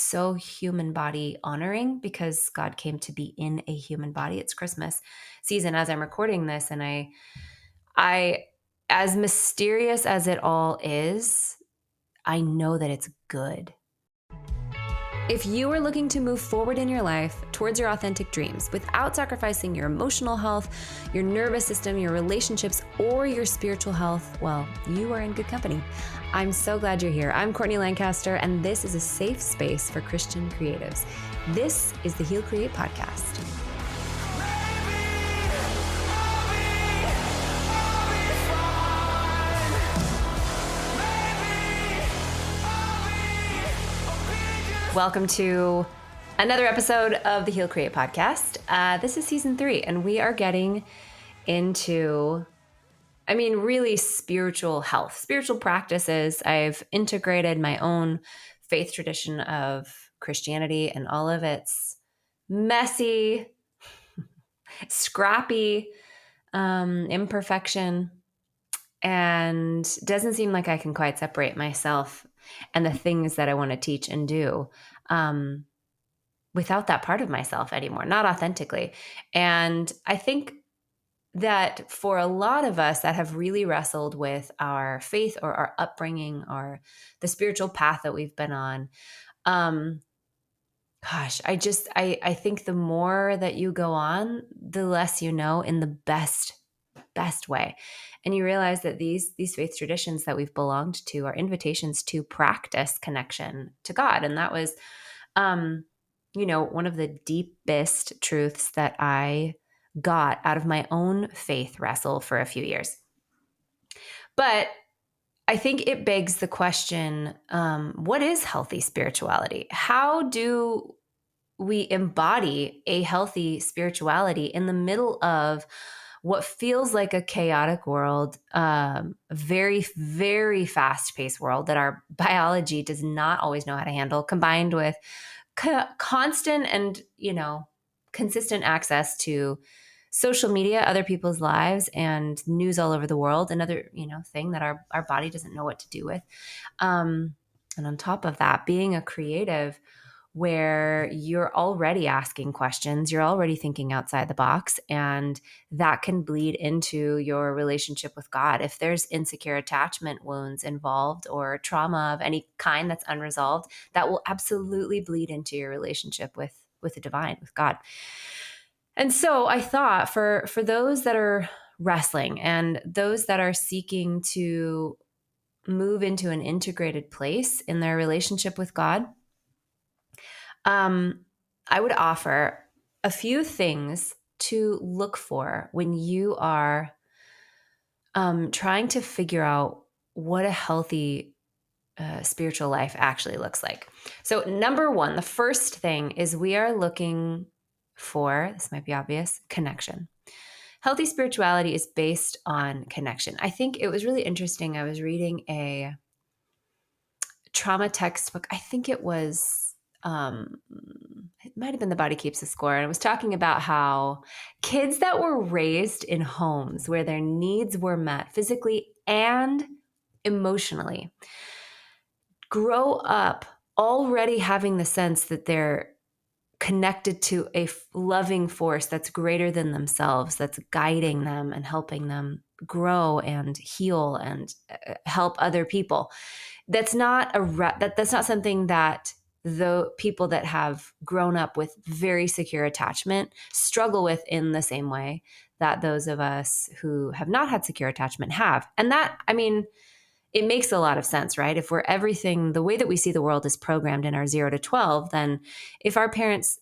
so human body honoring because God came to be in a human body. It's Christmas season as I'm recording this, and I as mysterious as it all is, I know that it's good. If you are looking to move forward in your life towards your authentic dreams without sacrificing your emotional health, your nervous system, your relationships, or your spiritual health, well, you are in good company. I'm so glad you're here. I'm Courtney Lancaster, and this is a safe space for Christian creatives. This is the Heal Create podcast. Welcome to another episode of the Heal Create podcast. This is season 3, and we are getting into, really spiritual health, spiritual practices. I've integrated my own faith tradition of Christianity and all of its messy, scrappy imperfection, and doesn't seem like I can quite separate myself and the things that I want to teach and do without that part of myself anymore, not authentically. And I think that for a lot of us that have really wrestled with our faith or our upbringing or the spiritual path that we've been on, I think the more that you go on, the less you know in the best way. And you realize that these faith traditions that we've belonged to are invitations to practice connection to God. And that was, one of the deepest truths that I got out of my own faith wrestle for a few years. But I think it begs the question, what is healthy spirituality? How do we embody a healthy spirituality in the middle of what feels like a chaotic world, very, very fast-paced world that our biology does not always know how to handle, combined with constant and, consistent access to social media, other people's lives, and news all over the world, another, thing that our body doesn't know what to do with. And on top of that, being a creative where you're already asking questions, you're already thinking outside the box, and that can bleed into your relationship with God. If there's insecure attachment wounds involved or trauma of any kind that's unresolved, that will absolutely bleed into your relationship with the divine, with God. And so I thought for those that are wrestling and those that are seeking to move into an integrated place in their relationship with God, I would offer a few things to look for when you are trying to figure out what a healthy spiritual life actually looks like. So number one, the first thing is we are looking for, this might be obvious, connection. Healthy spirituality is based on connection. I think it was really interesting. I was reading a trauma textbook. I think it was, it might have been The Body Keeps the Score. And it was talking about how kids that were raised in homes where their needs were met physically and emotionally grow up already having the sense that they're connected to a loving force that's greater than themselves, that's guiding them and helping them grow and heal and help other people. That's not that's not something that the people that have grown up with very secure attachment struggle with in the same way that those of us who have not had secure attachment have. And that, it makes a lot of sense, right? If we're everything, the way that we see the world is programmed in our 0 to 12, then if our parents,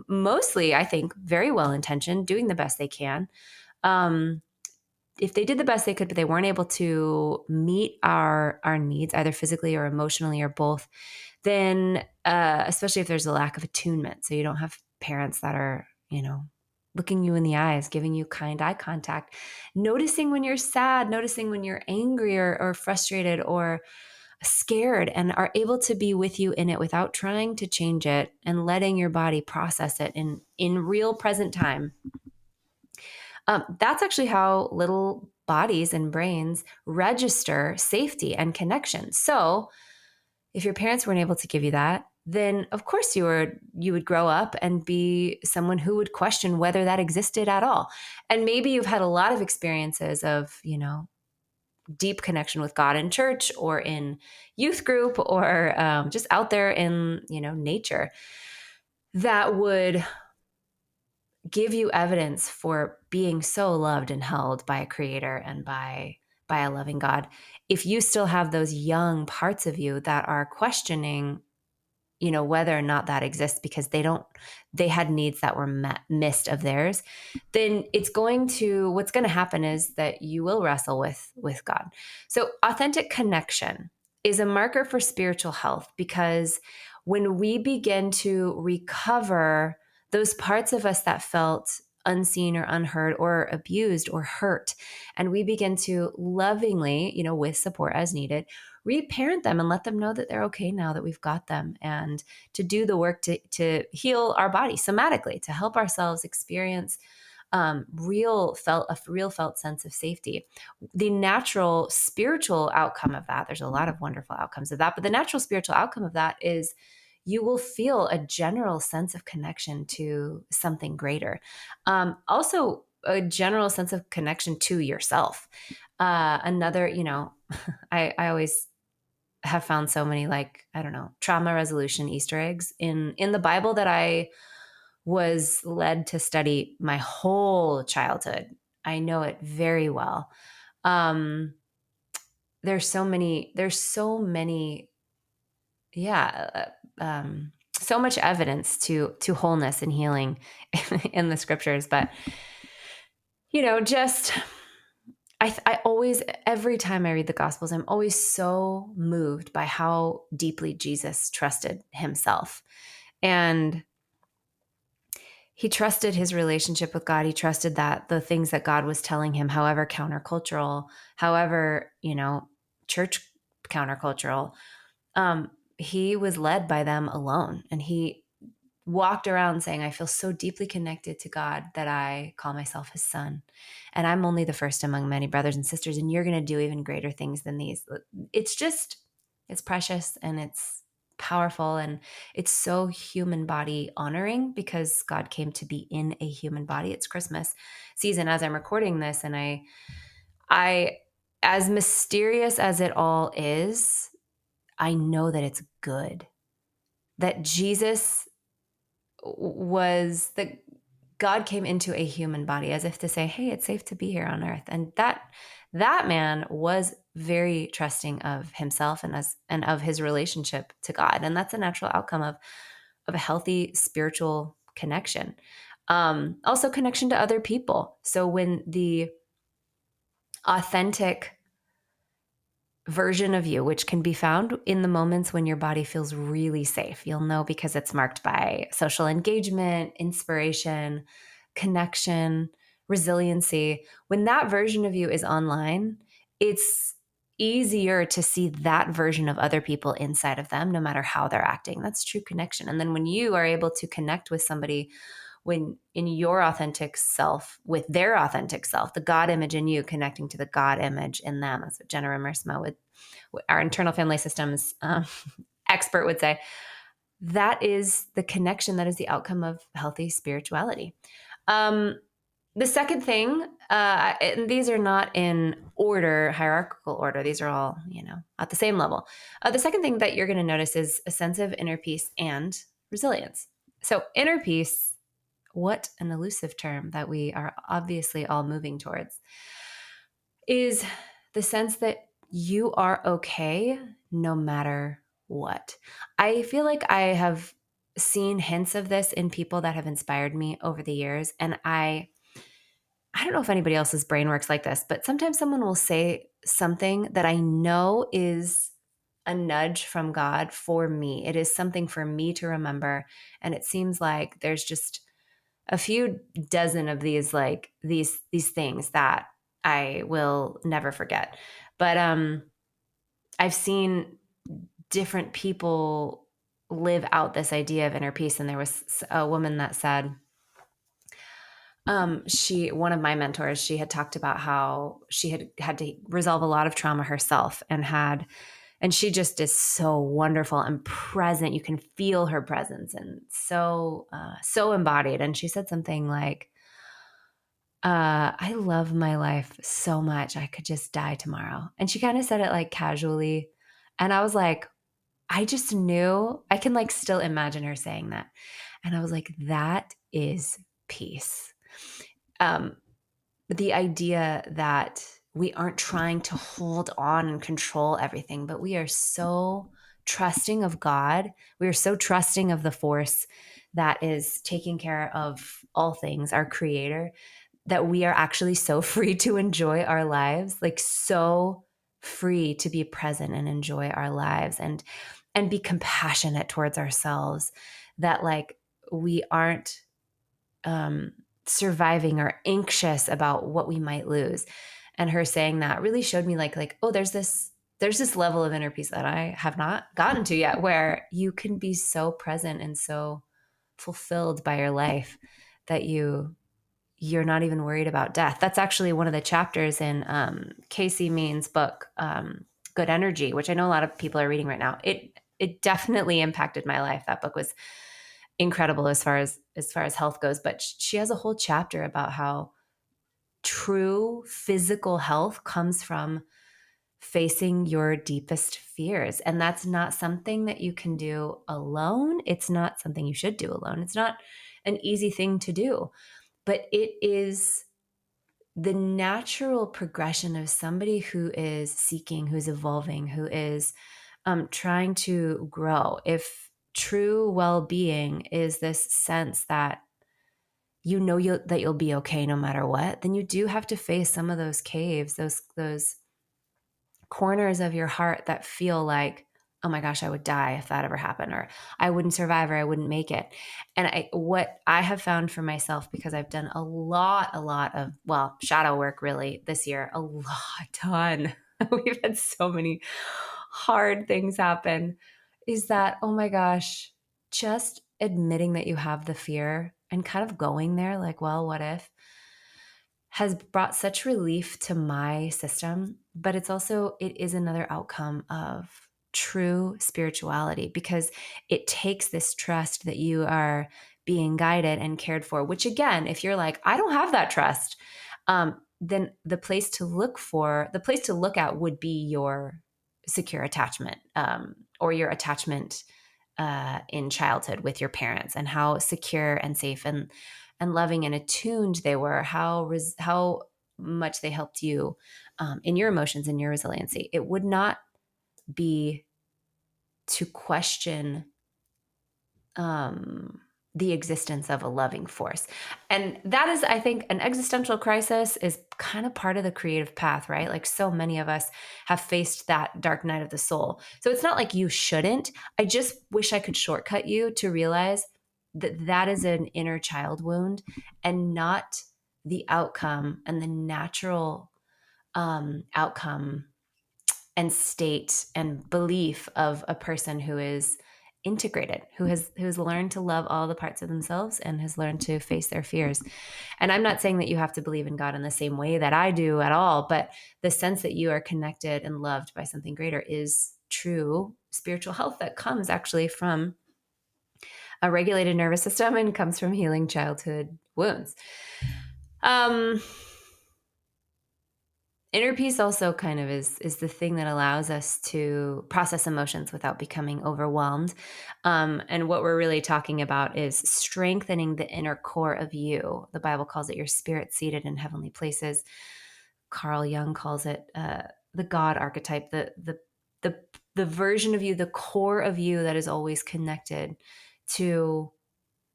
mostly, I think, very well-intentioned, doing the best they can, if they did the best they could, but they weren't able to meet our needs, either physically or emotionally or both, then especially if there's a lack of attunement, so you don't have parents that are, looking you in the eyes, giving you kind eye contact, noticing when you're sad, noticing when you're angry or frustrated or scared, and are able to be with you in it without trying to change it and letting your body process it in real present time. That's actually how little bodies and brains register safety and connection. So if your parents weren't able to give you that, then of course you would grow up and be someone who would question whether that existed at all. And maybe you've had a lot of experiences of, deep connection with God in church or in youth group or just out there in, nature that would give you evidence for being so loved and held by a creator and by a loving God. If you still have those young parts of you that are questioning, whether or not that exists because they had needs that were missed of theirs, then what's going to happen is that you will wrestle with God. So authentic connection is a marker for spiritual health, because when we begin to recover those parts of us that felt unseen or unheard or abused or hurt, and we begin to lovingly, with support as needed, reparent them and let them know that they're okay now, that we've got them, and to do the work to heal our body somatically, to help ourselves experience a real felt sense of safety. The natural spiritual outcome of that, there's a lot of wonderful outcomes of that, but the natural spiritual outcome of that is you will feel a general sense of connection to something greater. Also, a general sense of connection to yourself. Another, I always have found so many, like, I don't know, trauma resolution Easter eggs in the Bible that I was led to study my whole childhood. I know it very well. Um, there's so many, yeah, so much evidence to wholeness and healing in the scriptures. But just I always, every time I read the Gospels, I'm always so moved by how deeply Jesus trusted himself. And he trusted his relationship with God. He trusted that the things that God was telling him, however countercultural, however, church countercultural, he was led by them alone. And he walked around saying, I feel so deeply connected to God that I call myself his son. And I'm only the first among many brothers and sisters, and you're going to do even greater things than these. It's precious and it's powerful, and it's so human body honoring because God came to be in a human body. It's Christmas season as I'm recording this, and I, as mysterious as it all is, I know that it's good, that Jesus was that God came into a human body as if to say, hey, it's safe to be here on earth. And that man was very trusting of himself and of his relationship to God. And that's a natural outcome of a healthy spiritual connection. Also connection to other people. So when the authentic version of you, which can be found in the moments when your body feels really safe. You'll know because it's marked by social engagement, inspiration, connection, resiliency. When that version of you is online, it's easier to see that version of other people inside of them, no matter how they're acting. That's true connection. And then when you are able to connect with somebody when in your authentic self with their authentic self, the God image in you connecting to the God image in them. That's what Jenna Rimmersma would, our internal family systems expert would say. That is the connection. That is the outcome of healthy spirituality. The second thing, and these are not in order, hierarchical order. These are all, at the same level. The second thing that you're going to notice is a sense of inner peace and resilience. So inner peace, what an elusive term that we are obviously all moving towards, is the sense that you are okay no matter what. I feel like I have seen hints of this in people that have inspired me over the years. And I don't know if anybody else's brain works like this, but sometimes someone will say something that I know is a nudge from God for me. It is something for me to remember. And it seems like there's just a few dozen of these, like these things that I will never forget. But I've seen different people live out this idea of inner peace. And there was a woman that said, one of my mentors, she had talked about how she had to resolve a lot of trauma herself and had And she just is so wonderful and present. You can feel her presence and so embodied. And she said something like, I love my life so much. I could just die tomorrow. And she kind of said it like casually. And I was like, I just knew I can like still imagine her saying that. And I was like, that is peace. Um, the idea that we aren't trying to hold on and control everything, but we are so trusting of God. We are so trusting of the force that is taking care of all things, our creator, that we are actually so free to enjoy our lives, like so free to be present and enjoy our lives and be compassionate towards ourselves, that like we aren't um surviving or anxious about what we might lose. And her saying that really showed me like oh, there's this level of inner peace that I have not gotten to yet, where you can be so present and so fulfilled by your life that you're not even worried about death. That's actually one of the chapters in Casey Means' book, Good Energy, which I know a lot of people are reading right now. It definitely impacted my life. That book was incredible as far as health goes. But she has a whole chapter about how true physical health comes from facing your deepest fears. And that's not something that you can do alone. It's not something you should do alone. It's not an easy thing to do, but it is the natural progression of somebody who is seeking, who's evolving, who is trying to grow. If true well-being is this sense that you'll be okay no matter what, then you do have to face some of those caves, those corners of your heart that feel like, oh my gosh, I would die if that ever happened, or I wouldn't survive, or I wouldn't make it. And what I have found for myself, because I've done a lot of, well, shadow work really this year, ton. We've had so many hard things happen, is that, oh my gosh, just admitting that you have the fear and kind of going there like, well, what if, has brought such relief to my system. But it is another outcome of true spirituality, because it takes this trust that you are being guided and cared for, which again, if you're like, I don't have that trust, then the place to look at would be your secure attachment, or your attachment in childhood with your parents, and how secure and safe and loving and attuned they were, how much they helped you in your emotions and your resiliency. It would not be to question um, the existence of a loving force. And that is, I think, an existential crisis is kind of part of the creative path, right? Like so many of us have faced that dark night of the soul. So it's not like you shouldn't. I just wish I could shortcut you to realize that that is an inner child wound, and not the outcome and the natural outcome and state and belief of a person who is integrated, who's learned to love all the parts of themselves and has learned to face their fears. And I'm not saying that you have to believe in God in the same way that I do at all, but the sense that you are connected and loved by something greater is true spiritual health that comes actually from a regulated nervous system and comes from healing childhood wounds. um Inner peace also kind of is the thing that allows us to process emotions without becoming overwhelmed. And what we're really talking about is strengthening the inner core of you. The Bible calls it your spirit seated in heavenly places. Carl Jung calls it the God archetype, the the version of you, the core of you that is always connected to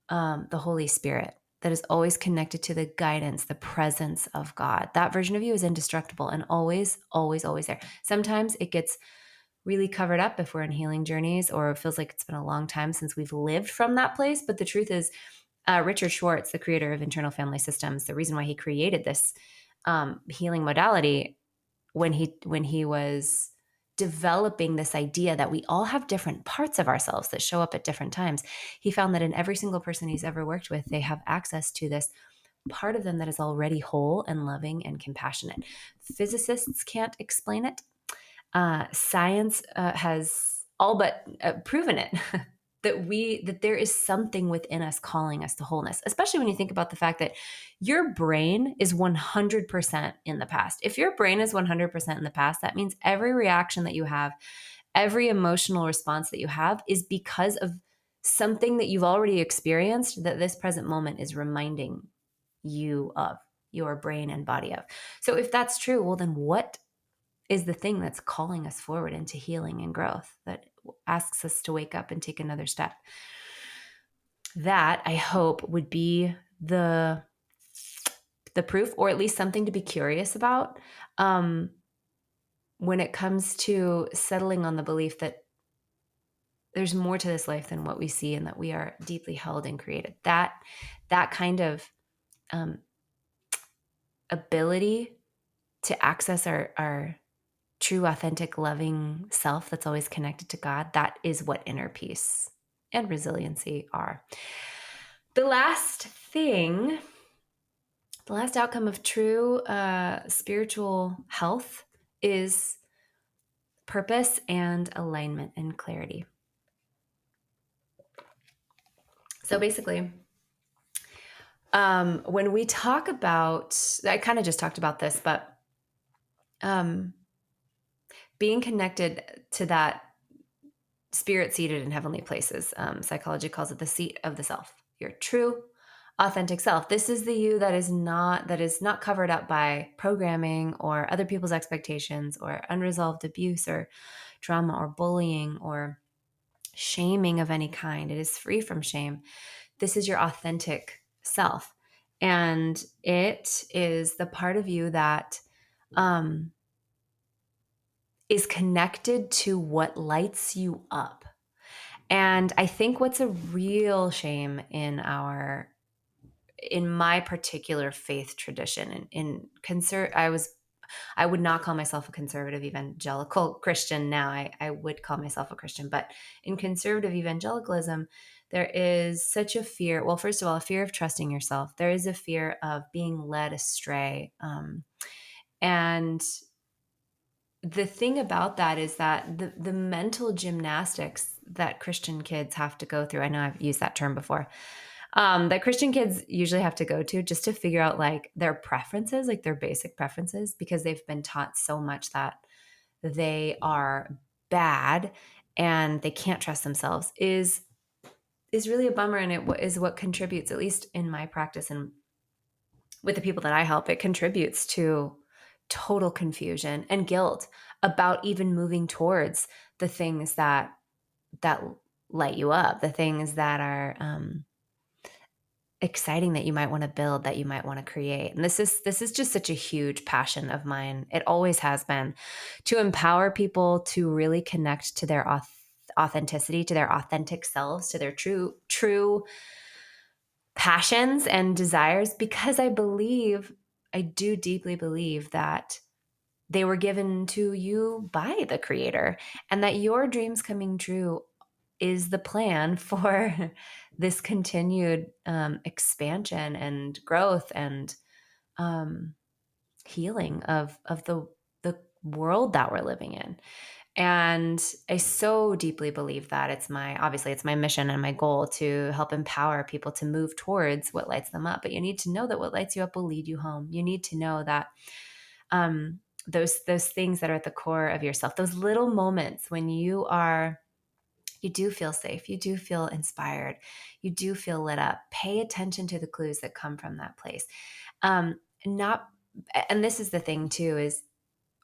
the Holy Spirit, that is always connected to the guidance, the presence of God. That version of you is indestructible and always, always, always there. Sometimes it gets really covered up if we're in healing journeys, or it feels like it's been a long time since we've lived from that place. But the truth is, Richard Schwartz, the creator of internal family systems, the reason why he created this healing modality, when he was developing this idea that we all have different parts of ourselves that show up at different times, he found that in every single person he's ever worked with, they have access to this part of them that is already whole and loving and compassionate. Physicists can't explain it. Science has all but proven it that there is something within us calling us to wholeness, especially when you think about the fact that your brain is 100% in the past. If your brain is 100% in the past, that means every reaction that you have, every emotional response that you have is because of something that you've already experienced that this present moment is reminding you of, your brain and body of. So if that's true, well, then what is the thing that's calling us forward into healing and growth, that asks us to wake up and take another step? That, I hope, would be the proof, or at least something to be curious about, um, when it comes to settling on the belief that there's more to this life than what we see, and that we are deeply held and created. That kind of um, ability to access our true, authentic, loving self that's always connected to God, that is what inner peace and resiliency are. The last thing, the last outcome of true spiritual health is purpose and alignment and clarity. So basically, when we talk about, I kind of just talked about this, but um, being connected to that spirit seated in heavenly places, psychology calls it the seat of the self, your true, authentic self. This is the you that is not covered up by programming or other people's expectations or unresolved abuse or trauma or bullying or shaming of any kind. It is free from shame. This is your authentic self. And it is the part of you that is connected to what lights you up. And I think what's a real shame in my particular faith tradition, I would not call myself a conservative evangelical Christian now. I would call myself a Christian, but in conservative evangelicalism, there is such a fear. Well, first of all, a fear of trusting yourself. There is a fear of being led astray. And the thing about that is that the mental gymnastics that Christian kids have to go through, I know I've used that term before, that Christian kids usually have to go to just to figure out like their preferences, like their basic preferences, because they've been taught so much that they are bad and they can't trust themselves, is really a bummer. And it is what contributes, at least in my practice and with the people that I help, it contributes to total confusion and guilt about even moving towards the things that light you up, the things that are exciting, that you might want to build, that you might want to create. And this is just such a huge passion of mine. It always has been, to empower people to really connect to their authenticity, to their authentic selves, to their true passions and desires, because I do deeply believe that they were given to you by the creator, and that your dreams coming true is the plan for this continued expansion and growth and healing of the world that we're living in. And I so deeply believe that obviously it's my mission and my goal to help empower people to move towards what lights them up. But you need to know that what lights you up will lead you home. You need to know that those things that are at the core of yourself, those little moments when you do feel safe, you do feel inspired, you do feel lit up. Pay attention to the clues that come from that place. Not, and this is the thing too, is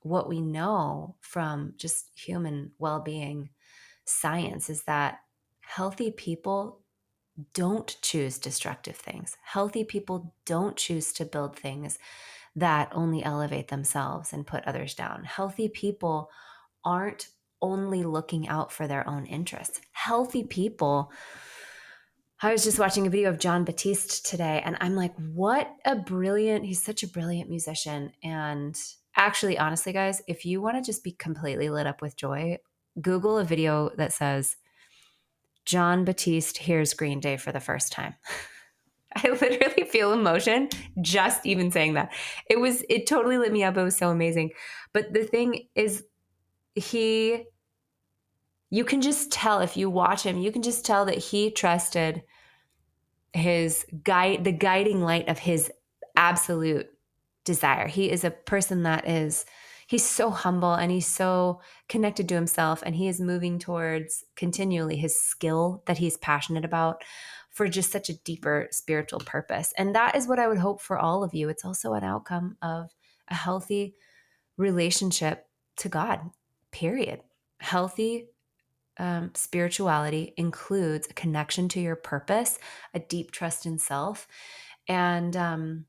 what we know from just human well-being science is that healthy people don't choose destructive things. Healthy people don't choose to build things that only elevate themselves and put others down. Healthy people aren't only looking out for their own interests. Healthy people, I was just watching a video of John Batiste today, and I'm like, he's such a brilliant musician. And actually, honestly, guys, if you want to just be completely lit up with joy, Google a video that says, John Batiste hears Green Day for the first time. I literally feel emotion just even saying that. It totally lit me up. It was so amazing. But the thing is, he, you can just tell if you watch him, you can just tell that he trusted the guiding light of his absolute desire. He is a person he's so humble and he's so connected to himself, and he is moving towards continually his skill that he's passionate about for just such a deeper spiritual purpose. And that is what I would hope for all of you. It's also an outcome of a healthy relationship to God, period. Healthy spirituality includes a connection to your purpose, a deep trust in self, and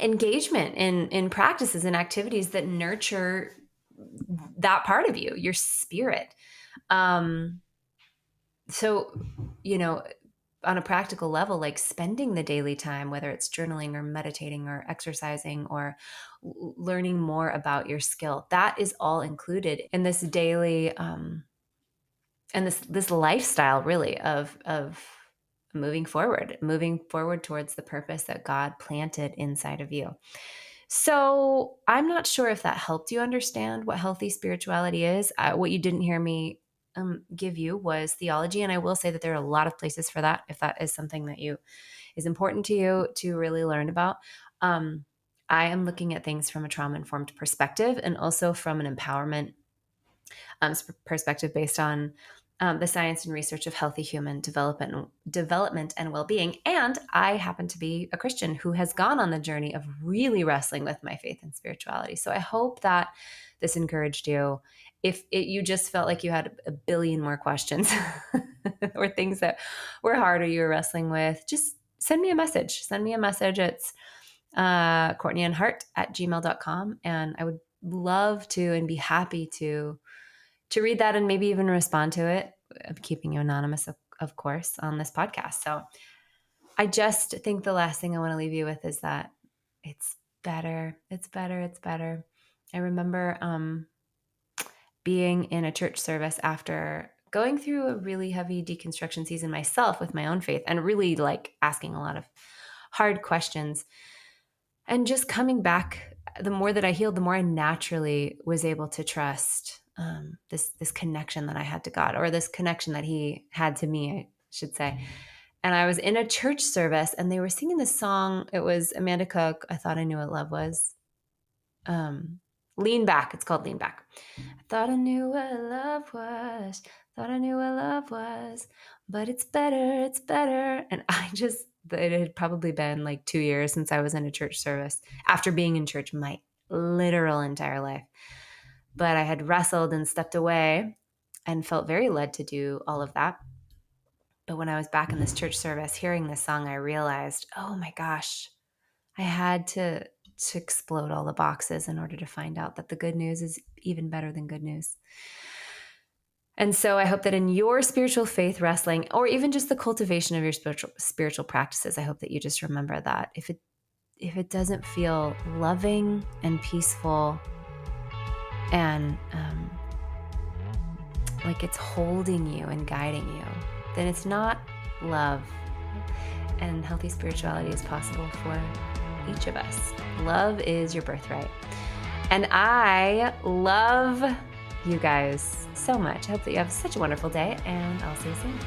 engagement in practices and activities that nurture that part of you, your spirit. Um, so, you know, on a practical level, like spending the daily time, whether it's journaling or meditating or exercising or learning more about your skill, that is all included in this daily and this lifestyle, really, of moving forward towards the purpose that God planted inside of you. So I'm not sure if that helped you understand what healthy spirituality is. What you didn't hear me give you was theology, and I will say that there are a lot of places for that if that is something that is important to you to really learn about. I am looking at things from a trauma-informed perspective and also from an empowerment perspective based on the science and research of healthy human development and well-being. And I happen to be a Christian who has gone on the journey of really wrestling with my faith and spirituality. So I hope that this encouraged you. If you just felt like you had a billion more questions or things that were hard or you were wrestling with, just send me a message. Send me a message. It's courtneyandhart@gmail.com. And I would love to and be happy to read that and maybe even respond to it. I'm keeping you anonymous, of course, on this podcast. So I just think the last thing I want to leave you with is that it's better. It's better. It's better. I remember being in a church service after going through a really heavy deconstruction season myself with my own faith and really like asking a lot of hard questions. And just coming back, the more that I healed, the more I naturally was able to trust this connection that I had to God, or this connection that He had to me, I should say. And I was in a church service, and they were singing this song. It was Amanda Cook. I thought I knew what love was. Lean Back. It's called Lean Back. I thought I knew what love was. Thought I knew what love was, but it's better. It's better. And it had probably been like 2 years since I was in a church service after being in church my literal entire life. But I had wrestled and stepped away and felt very led to do all of that. But when I was back in this church service hearing this song, I realized, oh my gosh, I had to explode all the boxes in order to find out that the good news is even better than good news. And so I hope that in your spiritual faith wrestling, or even just the cultivation of your spiritual practices, I hope that you just remember that if it doesn't feel loving and peaceful and like it's holding you and guiding you, then it's not love. And healthy spirituality is possible for each of us. Love is your birthright. And I love you guys so much. I hope that you have such a wonderful day, and I'll see you soon.